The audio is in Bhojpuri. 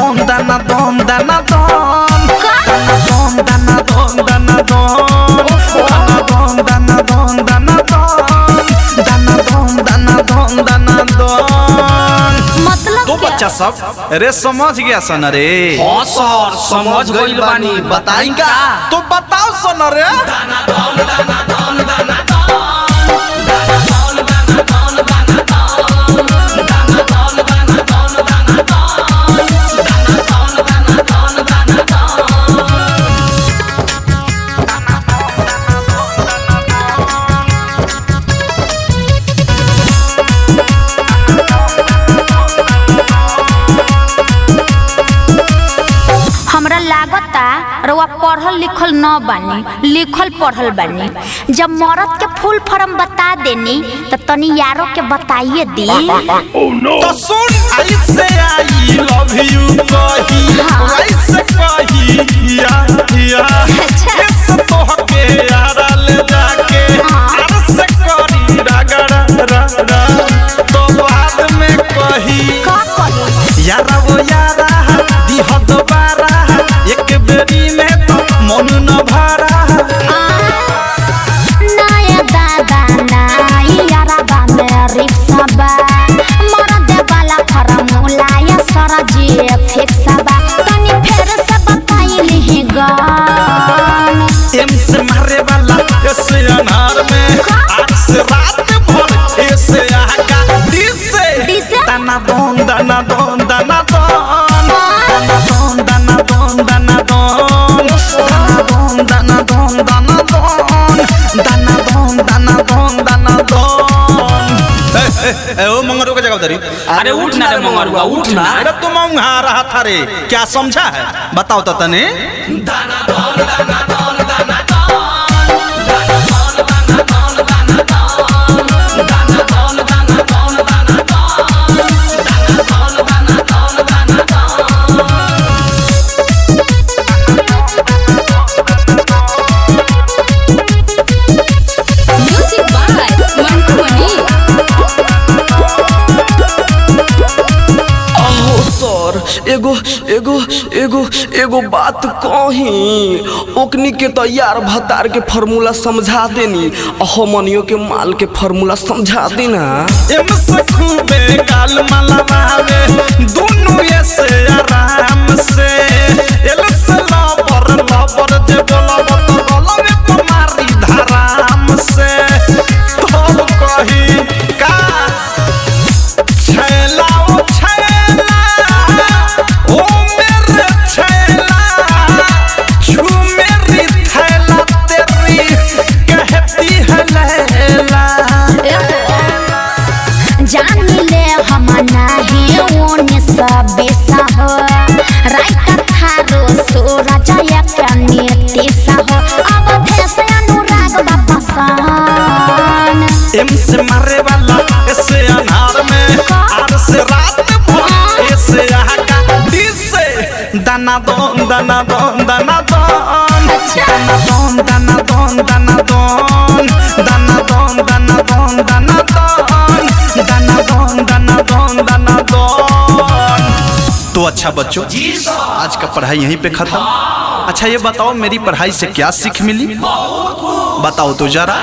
दोन दाना दोन दाना दोन दाना दोन दाना दोन दाना दोन दाना दोन दाना दोन दाना दोन दाना दोन मतलब तो बच्चा सब अरे समझ गया सन रे? हाँ सर समझ गइल बानी, बताई का? तो बताओ सन रे। हमरा लागता रउआ पढ़ल लिखल न बानी, लिखल पढ़ल बानी। जब मरद के फुल फॉर्म बता देनी तो तनी यारों के बताइए दी। तो सुन ऐसे आई लव यू कही ऐसे कही या ऐसे तो के यारा ले जाके ऐसे करी रगड़ा रगड़ा तो बाद में कही का कही यारा वो यारा दिह दोबारा एक बेरी में तो मन न भरा। नया दादा नई यारा बा मेरी सबा मरद वाला फॉर्मूला या सरजी फिक्स बा तनी फेर से बताइली ही गान। एम से मारे वाला ऐसे अनार में आज से रात भर ऐसे आका डी से दाना दोन दाना दोन दाना दोन दाना दोन दाना दोन दाना दोन दाना दोन दाना दोन दाना दोन दाना दोन। ए ओ मंगरू का जगह उधरी। अरे उठ ना रे मंगरुआ, उठ ना। अरे तुम वहाँ रहा था रे, क्या समझा है बताओ तो तने। एगो एगो एगो एगो बात कही, ओकनी के तो यार भतार के फार्मूला समझा देनी, हमनियो के माल के फार्मूला समझा देना। एम से खूबे काल माला बावे दोनों ऐसे आराम से एल से लबर लबर जे बोलब तो बोलब तुम्हारी धराम से तो कही का छैला ओ छैला ओ मेरे छैला छू मेरी थैला तेरी कहती है लैला। जान ले हम नाही ओने सब हो राइट थारो सूरज या नीति हो अब भेस अनुराग बापसान। एम से मारे वाला ऐसे अनार में आर से रात भर ऐसे आका डी से दाना दोन दाना दोन दाना दोन दाना दोन दाना दोन दाना दोन दाना दोन दाना दोन दाना दोन दाना दोन दाना दोन दाना दोन। तो अच्छा बच्चों आज का पढ़ाई यहीं पे खत्म। अच्छा ये बताओ मेरी पढ़ाई से क्या सीख मिली बताओ तो जरा।